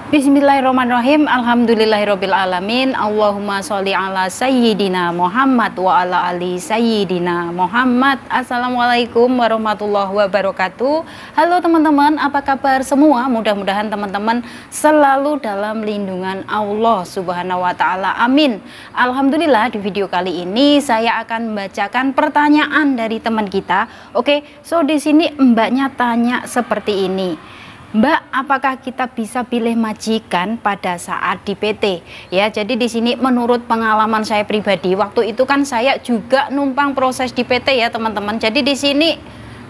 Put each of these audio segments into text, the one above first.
Bismillahirrahmanirrahim. Alhamdulillahirabbil alamin. Allahumma sholli ala sayyidina Muhammad wa ala ali sayyidina Muhammad. Assalamualaikum warahmatullahi wabarakatuh. Halo teman-teman, apa kabar semua? Mudah-mudahan teman-teman selalu dalam lindungan Allah Subhanahu wa taala. Amin. Alhamdulillah, di video kali ini saya akan membacakan pertanyaan dari teman kita. Oke, so di sini mbaknya tanya seperti ini. Mbak, apakah kita bisa pilih majikan pada saat di PT? Ya, jadi di sini menurut pengalaman saya pribadi, waktu itu kan saya juga numpang proses di PT ya teman-teman. Jadi di sini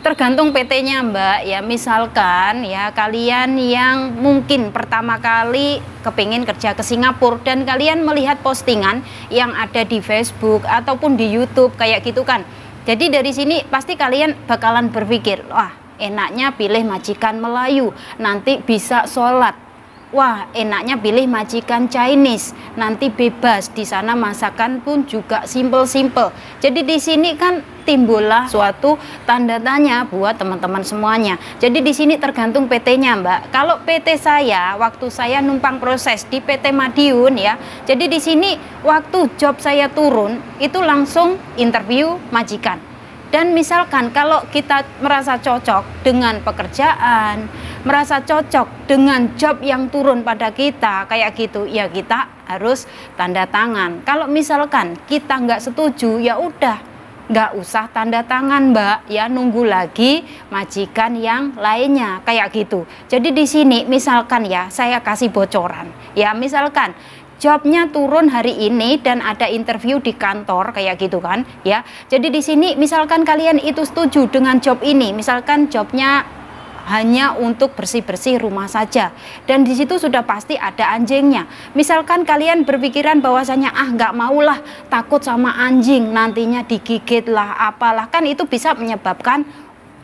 tergantung PT-nya Mbak ya. Misalkan ya kalian yang mungkin pertama kali kepingin kerja ke Singapura dan kalian melihat postingan yang ada di Facebook ataupun di YouTube kayak gitu kan. Jadi dari sini pasti kalian bakalan berpikir, wah enaknya pilih majikan Melayu, nanti bisa sholat. Wah, enaknya pilih majikan Chinese, nanti bebas, di sana masakan pun juga simple-simple. Jadi di sini kan timbullah suatu tanda tanya buat teman-teman semuanya. Jadi di sini tergantung PT-nya, Mbak. Kalau PT saya, waktu saya numpang proses di PT Madiun ya. Jadi di sini waktu job saya turun, itu langsung interview majikan. Dan misalkan kalau kita merasa cocok dengan pekerjaan, merasa cocok dengan job yang turun pada kita kayak gitu, ya kita harus tanda tangan. Kalau misalkan kita nggak setuju, ya udah nggak usah tanda tangan Mbak ya, nunggu lagi majikan yang lainnya kayak gitu. Jadi di sini misalkan ya saya kasih bocoran ya, misalkan jobnya turun hari ini dan ada interview di kantor kayak gitu kan ya. Jadi di sini misalkan kalian itu setuju dengan job ini, misalkan jobnya hanya untuk bersih-bersih rumah saja dan di situ sudah pasti ada anjingnya. Misalkan kalian berpikiran bahwasanya nggak maulah, takut sama anjing nantinya digigit lah apalah, kan itu bisa menyebabkan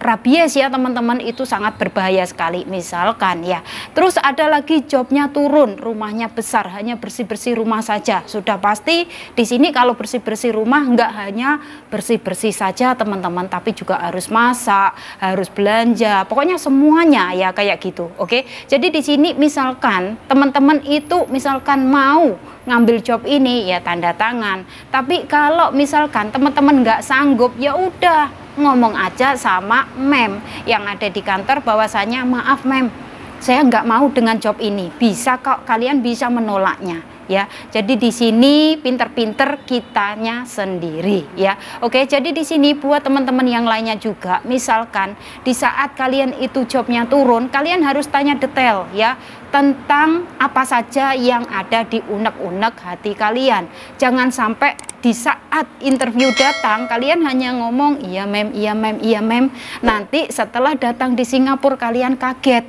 rabies ya teman-teman, itu sangat berbahaya sekali misalkan ya. Terus ada lagi jobnya turun, rumahnya besar, hanya bersih-bersih rumah saja. Sudah pasti di sini kalau bersih-bersih rumah nggak hanya bersih-bersih saja teman-teman, tapi juga harus masak, harus belanja, pokoknya semuanya ya kayak gitu. Oke, jadi di sini misalkan teman-teman itu misalkan mau ngambil job ini ya tanda tangan. Tapi kalau misalkan teman-teman nggak sanggup, ya udah ngomong aja sama mem yang ada di kantor bahwasanya maaf mem, saya nggak mau dengan job ini, bisa kok kalian bisa menolaknya ya. Jadi di sini pinter-pinter kitanya sendiri ya. Oke, jadi di sini buat teman-teman yang lainnya juga, misalkan di saat kalian itu jobnya turun, kalian harus tanya detail ya tentang apa saja yang ada di unek-unek hati kalian. Jangan sampai di saat interview datang kalian hanya ngomong iya mem, iya mem, iya mem. Nanti setelah datang di Singapura kalian kaget.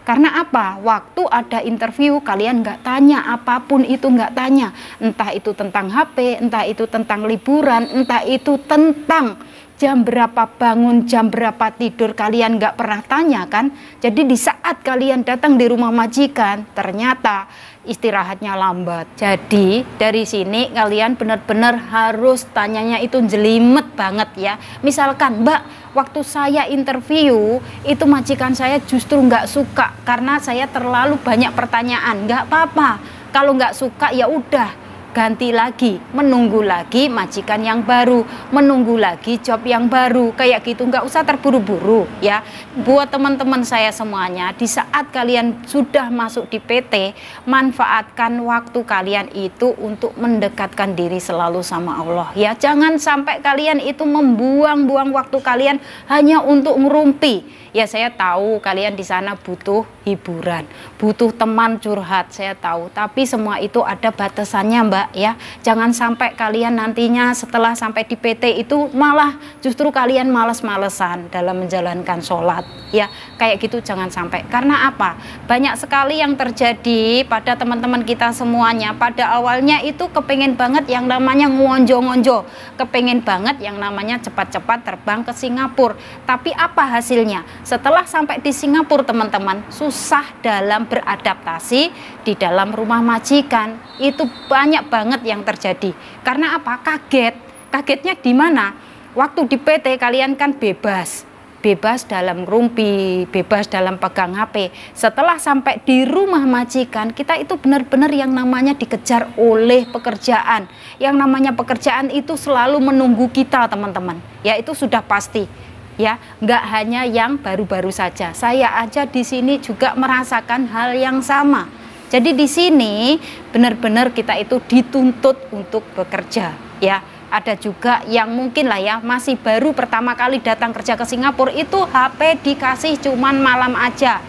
Karena apa? Waktu ada interview kalian nggak tanya apapun, itu nggak tanya. Entah itu tentang HP, entah itu tentang liburan, entah itu tentang jam berapa bangun, jam berapa tidur, kalian nggak pernah tanya kan. Jadi di saat kalian datang di rumah majikan ternyata istirahatnya lambat. Jadi dari sini kalian benar-benar harus tanyanya itu jelimet banget ya. Misalkan Mbak, waktu saya interview itu majikan saya justru nggak suka karena saya terlalu banyak pertanyaan. Nggak apa-apa, kalau nggak suka ya udah ganti lagi, menunggu lagi majikan yang baru, menunggu lagi job yang baru kayak gitu. Nggak usah terburu-buru ya. Buat teman-teman saya semuanya, di saat kalian sudah masuk di PT, manfaatkan waktu kalian itu untuk mendekatkan diri selalu sama Allah ya. Jangan sampai kalian itu membuang-buang waktu kalian hanya untuk ngerumpi ya. Saya tahu kalian di sana butuh hiburan, butuh teman curhat, saya tahu, tapi semua itu ada batasannya Mbak ya. Jangan sampai kalian nantinya setelah sampai di PT itu malah justru kalian males-malesan dalam menjalankan sholat ya, kayak gitu jangan sampai. Karena apa? Banyak sekali yang terjadi pada teman-teman kita semuanya. Pada awalnya itu kepengen banget yang namanya ngonjo-ngonjo, kepengen banget yang namanya cepat-cepat terbang ke Singapura. Tapi apa hasilnya? Setelah sampai di Singapura teman-teman, susah dalam beradaptasi di dalam rumah majikan. Itu banyak banget yang terjadi. Karena apa? Kaget. Kagetnya di mana? Waktu di PT kalian kan bebas. bebas dalam ngerumpi, bebas dalam pegang HP. Setelah sampai di rumah majikan, kita itu benar-benar yang namanya dikejar oleh pekerjaan. Yang namanya pekerjaan itu selalu menunggu kita, teman-teman. Ya, itu sudah pasti. Ya, nggak hanya yang baru-baru saja. Saya aja di sini juga merasakan hal yang sama. Jadi di sini benar-benar kita itu dituntut untuk bekerja, ya. Ada juga yang mungkin lah ya masih baru pertama kali datang kerja ke Singapura itu HP dikasih cuman malam aja.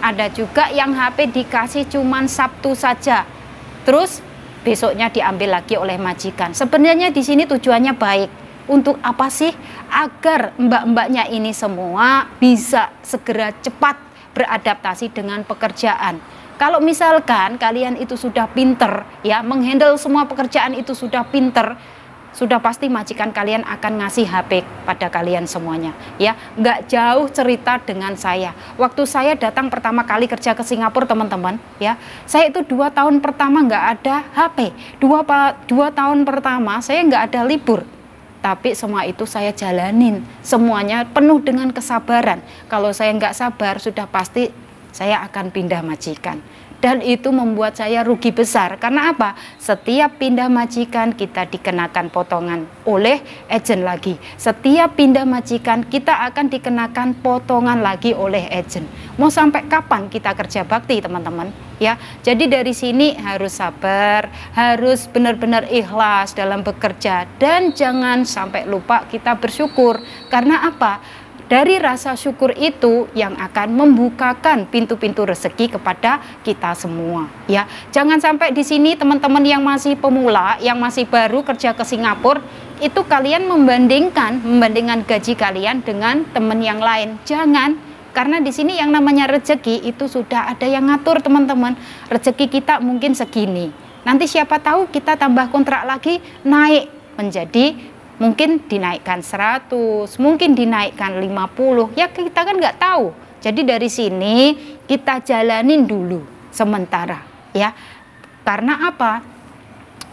Ada juga yang HP dikasih cuman Sabtu saja. Terus besoknya diambil lagi oleh majikan. Sebenarnya di sini tujuannya baik. Untuk apa sih? Agar mbak-mbaknya ini semua bisa segera cepat beradaptasi dengan pekerjaan. Kalau misalkan kalian itu sudah pinter ya, menghandle semua pekerjaan itu sudah pinter, sudah pasti majikan kalian akan ngasih HP pada kalian semuanya, ya. Nggak jauh cerita dengan saya. Waktu saya datang pertama kali kerja ke Singapura, teman-teman, ya, saya itu 2 tahun pertama nggak ada HP. 2 tahun pertama saya nggak ada libur. Tapi semua itu saya jalanin, semuanya penuh dengan kesabaran. Kalau saya nggak sabar, sudah pasti saya akan pindah majikan. Dan itu membuat saya rugi besar. Karena apa? Setiap pindah majikan kita dikenakan potongan oleh agen lagi. Setiap pindah majikan kita akan dikenakan potongan lagi oleh agen. Mau sampai kapan kita kerja bakti, teman-teman? Ya, jadi dari sini harus sabar, harus benar-benar ikhlas dalam bekerja, dan jangan sampai lupa kita bersyukur. Karena apa? Dari rasa syukur itu yang akan membukakan pintu-pintu rezeki kepada kita semua, ya. Jangan sampai di sini teman-teman yang masih pemula, yang masih baru kerja ke Singapura, itu kalian membandingkan gaji kalian dengan teman yang lain. Jangan, karena di sini yang namanya rezeki itu sudah ada yang ngatur, teman-teman. Rezeki kita mungkin segini. Nanti siapa tahu kita tambah kontrak lagi, naik menjadi mungkin dinaikkan 100, mungkin dinaikkan 50, ya kita kan nggak tahu. Jadi dari sini kita jalanin dulu sementara, ya. Karena apa?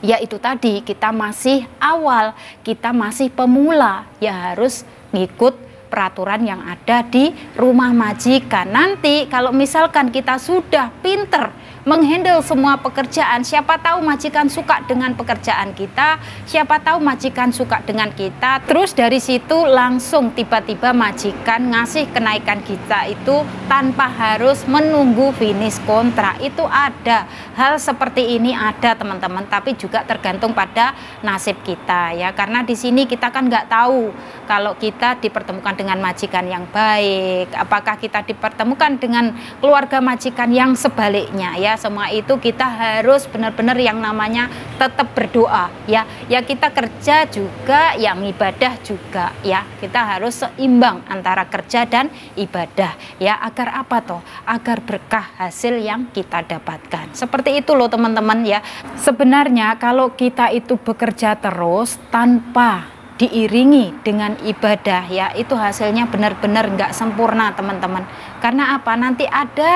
Ya itu tadi, kita masih awal, kita masih pemula, ya harus ngikut peraturan yang ada di rumah majikan. Nanti kalau misalkan kita sudah pinter menghandle semua pekerjaan, siapa tahu majikan suka dengan pekerjaan kita, siapa tahu majikan suka dengan kita, terus dari situ langsung tiba-tiba majikan ngasih kenaikan kita itu tanpa harus menunggu finish kontrak. Itu ada hal seperti ini, ada teman-teman, tapi juga tergantung pada nasib kita, ya. Karena di sini kita kan nggak tahu kalau kita dipertemukan dengan majikan yang baik, apakah kita dipertemukan dengan keluarga majikan yang sebaliknya, ya. Semua itu kita harus benar-benar yang namanya tetap berdoa, ya. Ya kita kerja juga, yang ibadah juga, ya. Kita harus seimbang antara kerja dan ibadah, ya. Agar apa toh? Agar berkah hasil yang kita dapatkan. Seperti itu loh teman-teman, ya. Sebenarnya kalau kita itu bekerja terus tanpa diiringi dengan ibadah, ya, itu hasilnya benar-benar nggak sempurna, teman-teman. Karena apa? Nanti ada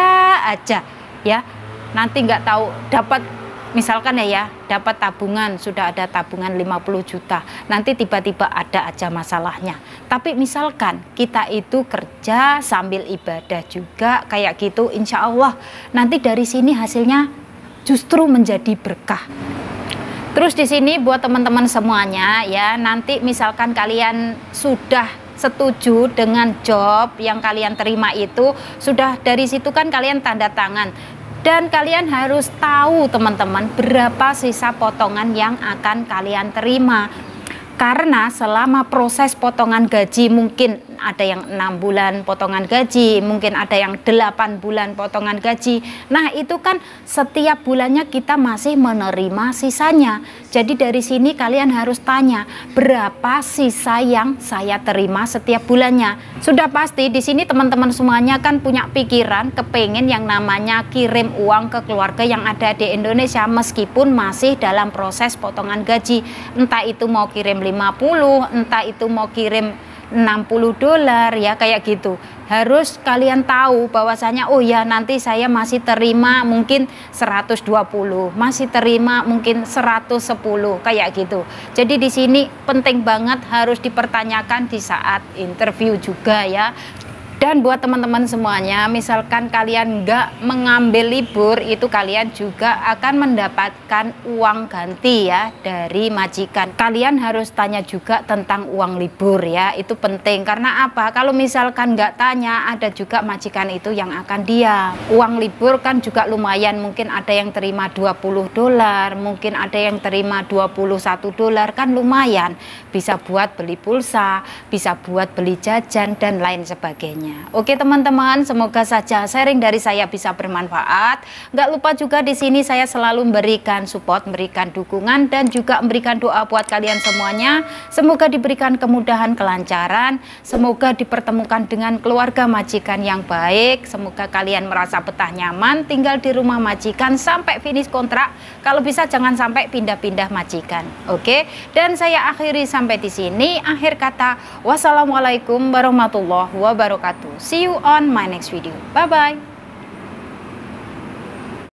aja, ya. Nanti nggak tahu dapat, misalkan ya, dapat tabungan, sudah ada tabungan 50 juta, nanti tiba-tiba ada aja masalahnya. Tapi misalkan kita itu kerja sambil ibadah juga kayak gitu, insya Allah nanti dari sini hasilnya justru menjadi berkah. Terus di sini buat teman-teman semuanya, ya, nanti misalkan kalian sudah setuju dengan job yang kalian terima itu, sudah dari situ kan kalian tanda tangan. Dan kalian harus tahu teman-teman berapa sisa potongan yang akan kalian terima. Karena selama proses potongan gaji, mungkin ada yang 6 bulan potongan gaji, mungkin ada yang 8 bulan potongan gaji. Nah itu kan setiap bulannya kita masih menerima sisanya. Jadi dari sini kalian harus tanya berapa sisa yang saya terima setiap bulannya. Sudah pasti di sini teman-teman semuanya kan punya pikiran kepengen yang namanya kirim uang ke keluarga yang ada di Indonesia meskipun masih dalam proses potongan gaji. Entah itu mau kirim 50, entah itu mau kirim $60 ya, kayak gitu. Harus kalian tahu bahwasanya oh ya, nanti saya masih terima mungkin 120, masih terima mungkin 110, kayak gitu. Jadi di sini penting banget harus dipertanyakan di saat interview juga ya. Dan buat teman-teman semuanya, misalkan kalian nggak mengambil libur, itu kalian juga akan mendapatkan uang ganti ya dari majikan. Kalian harus tanya juga tentang uang libur ya, itu penting. Karena apa? Kalau misalkan nggak tanya, ada juga majikan itu yang akan diam. Uang libur kan juga lumayan, mungkin ada yang terima $20, mungkin ada yang terima $21, kan lumayan. Bisa buat beli pulsa, bisa buat beli jajan, dan lain sebagainya. Oke teman-teman, semoga saja sharing dari saya bisa bermanfaat. Nggak lupa juga di sini saya selalu memberikan support, memberikan dukungan, dan juga memberikan doa buat kalian semuanya. Semoga diberikan kemudahan, kelancaran, semoga dipertemukan dengan keluarga majikan yang baik. Semoga kalian merasa betah nyaman tinggal di rumah majikan sampai finish kontrak. Kalau bisa jangan sampai pindah-pindah majikan. Oke, dan saya akhiri sampai di sini. Akhir kata, wassalamualaikum warahmatullahi wabarakatuh. See you on my next video. Bye bye.